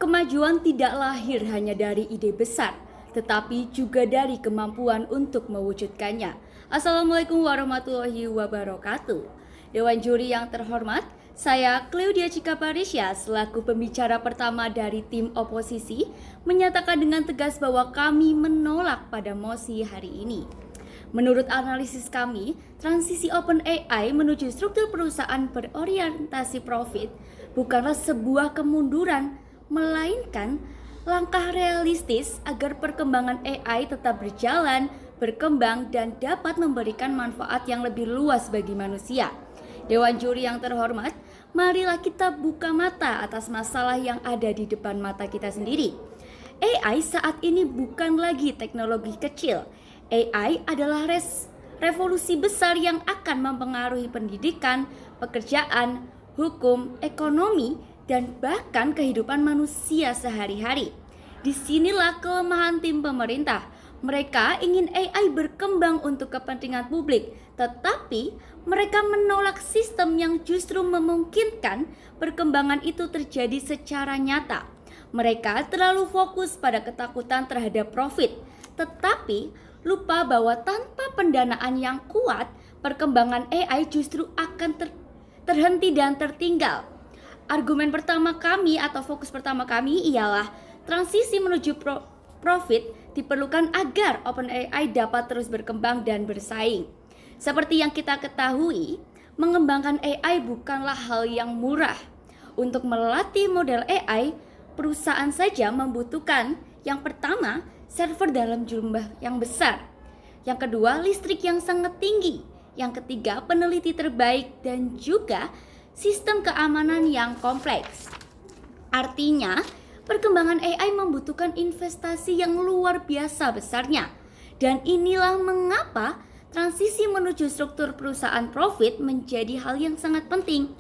Kemajuan tidak lahir hanya dari ide besar, tetapi juga dari kemampuan untuk mewujudkannya. Assalamualaikum warahmatullahi wabarakatuh. Dewan juri yang terhormat, saya Claudia Cikaparisya selaku pembicara pertama dari tim oposisi menyatakan dengan tegas bahwa kami menolak pada mosi hari ini. Menurut analisis kami, transisi OpenAI menuju struktur perusahaan berorientasi profit bukanlah sebuah kemunduran, melainkan langkah realistis agar perkembangan AI tetap berjalan, berkembang, dan dapat memberikan manfaat yang lebih luas bagi manusia. Dewan juri yang terhormat, marilah kita buka mata atas masalah yang ada di depan mata kita sendiri. AI saat ini bukan lagi teknologi kecil. AI adalah revolusi besar yang akan mempengaruhi pendidikan, pekerjaan, hukum, ekonomi, dan bahkan kehidupan manusia sehari-hari. Disinilah kelemahan tim pemerintah. Mereka ingin AI berkembang untuk kepentingan publik, tetapi mereka menolak sistem yang justru memungkinkan perkembangan itu terjadi secara nyata. Mereka terlalu fokus pada ketakutan terhadap profit, tetapi lupa bahwa tanpa pendanaan yang kuat, perkembangan AI justru akan terhenti dan tertinggal. Argumen pertama kami atau fokus pertama kami ialah transisi menuju profit diperlukan agar OpenAI dapat terus berkembang dan bersaing. Seperti yang kita ketahui, mengembangkan AI bukanlah hal yang murah. Untuk melatih model AI, perusahaan saja membutuhkan yang pertama, server dalam jumlah yang besar. Yang kedua, listrik yang sangat tinggi. Yang ketiga, peneliti terbaik dan juga sistem keamanan yang kompleks. Artinya, perkembangan AI membutuhkan investasi yang luar biasa besarnya. Dan inilah mengapa transisi menuju struktur perusahaan profit menjadi hal yang sangat penting.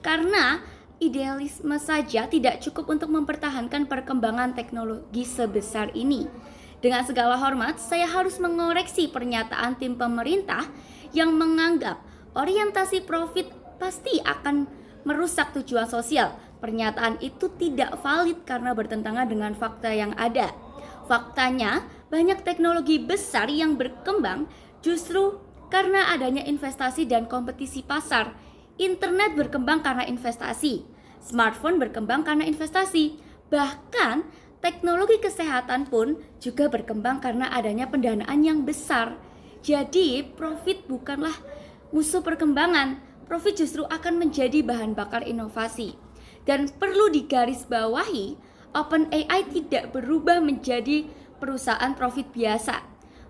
Karena idealisme saja tidak cukup untuk mempertahankan perkembangan teknologi sebesar ini. Dengan segala hormat, saya harus mengoreksi pernyataan tim pemerintah yang menganggap orientasi profit pasti akan merusak tujuan sosial. Pernyataan itu tidak valid karena bertentangan dengan fakta yang ada. Faktanya, banyak teknologi besar yang berkembang justru karena adanya investasi dan kompetisi pasar. Internet berkembang karena investasi, smartphone berkembang karena investasi, bahkan teknologi kesehatan pun juga berkembang karena adanya pendanaan yang besar. Jadi, profit bukanlah musuh perkembangan. Profit justru akan menjadi bahan bakar inovasi. Dan perlu digarisbawahi, OpenAI tidak berubah menjadi perusahaan profit biasa.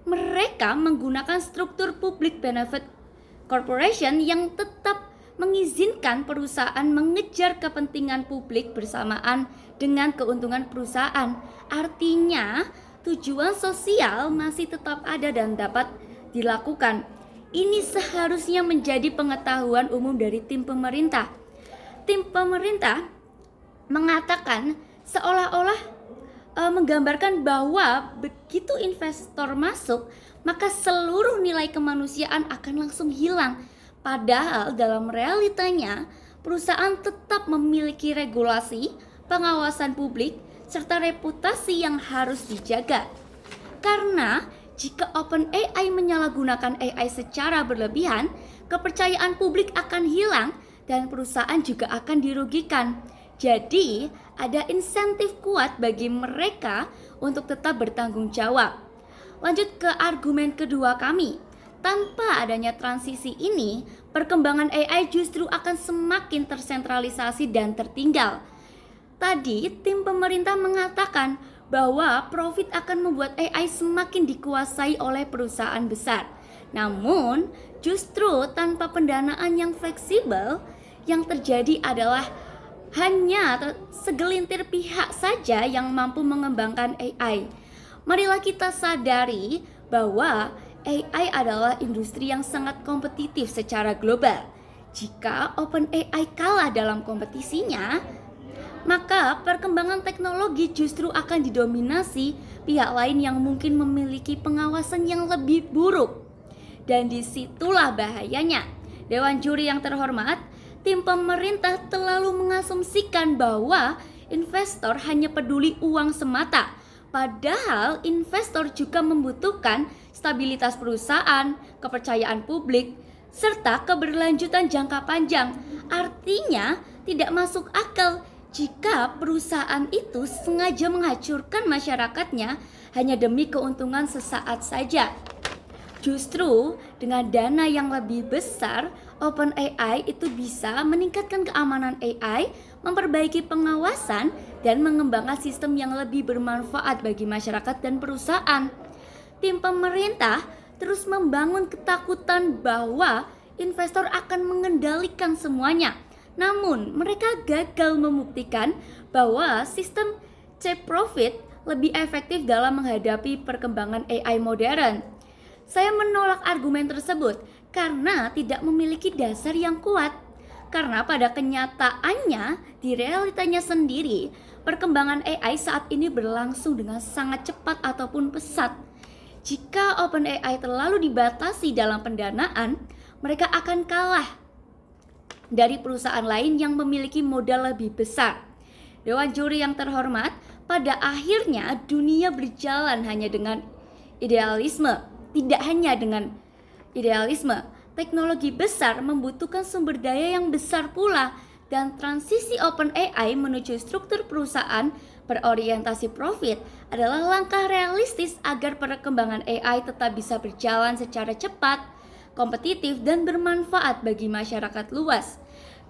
Mereka menggunakan struktur public benefit corporation yang tetap mengizinkan perusahaan mengejar kepentingan publik bersamaan dengan keuntungan perusahaan. Artinya, tujuan sosial masih tetap ada dan dapat dilakukan. Ini seharusnya menjadi pengetahuan umum dari tim pemerintah. Tim pemerintah mengatakan seolah-olah menggambarkan bahwa begitu investor masuk, maka seluruh nilai kemanusiaan akan langsung hilang. Padahal dalam realitanya, perusahaan tetap memiliki regulasi, pengawasan publik, serta reputasi yang harus dijaga. Karena jika OpenAI menyalahgunakan AI secara berlebihan, kepercayaan publik akan hilang dan perusahaan juga akan dirugikan. Jadi, ada insentif kuat bagi mereka untuk tetap bertanggung jawab. Lanjut ke argumen kedua kami. Tanpa adanya transisi ini, perkembangan AI justru akan semakin tersentralisasi dan tertinggal. Tadi, tim pemerintah mengatakan bahwa profit akan membuat AI semakin dikuasai oleh perusahaan besar. Namun, justru tanpa pendanaan yang fleksibel, yang terjadi adalah hanya segelintir pihak saja yang mampu mengembangkan AI. Marilah kita sadari bahwa AI adalah industri yang sangat kompetitif secara global. Jika OpenAI kalah dalam kompetisinya, maka perkembangan teknologi justru akan didominasi pihak lain yang mungkin memiliki pengawasan yang lebih buruk. Dan disitulah bahayanya. Dewan juri yang terhormat, tim pemerintah terlalu mengasumsikan bahwa investor hanya peduli uang semata. Padahal investor juga membutuhkan stabilitas perusahaan, kepercayaan publik, serta keberlanjutan jangka panjang. Artinya tidak masuk akal jika perusahaan itu sengaja menghancurkan masyarakatnya hanya demi keuntungan sesaat saja. Justru dengan dana yang lebih besar, OpenAI itu bisa meningkatkan keamanan AI, memperbaiki pengawasan, dan mengembangkan sistem yang lebih bermanfaat bagi masyarakat dan perusahaan. Tim pemerintah terus membangun ketakutan bahwa investor akan mengendalikan semuanya. Namun, mereka gagal membuktikan bahwa sistem cheap profit lebih efektif dalam menghadapi perkembangan AI modern. Saya menolak argumen tersebut karena tidak memiliki dasar yang kuat. Karena pada kenyataannya, di realitanya sendiri, perkembangan AI saat ini berlangsung dengan sangat cepat ataupun pesat. Jika OpenAI terlalu dibatasi dalam pendanaan, mereka akan kalah dari perusahaan lain yang memiliki modal lebih besar. Dewan juri yang terhormat, pada akhirnya dunia berjalan hanya dengan idealisme. Tidak hanya dengan idealisme, teknologi besar membutuhkan sumber daya yang besar pula, dan transisi OpenAI menuju struktur perusahaan berorientasi profit adalah langkah realistis agar perkembangan AI tetap bisa berjalan secara cepat, kompetitif, dan bermanfaat bagi masyarakat luas.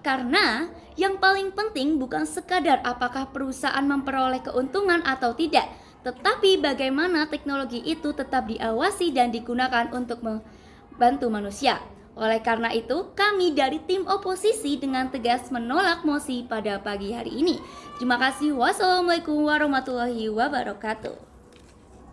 Karena yang paling penting bukan sekadar apakah perusahaan memperoleh keuntungan atau tidak, tetapi bagaimana teknologi itu tetap diawasi dan digunakan untuk membantu manusia. Oleh karena itu, kami dari tim oposisi dengan tegas menolak mosi pada pagi hari ini. Terima kasih. Wassalamualaikum warahmatullahi wabarakatuh.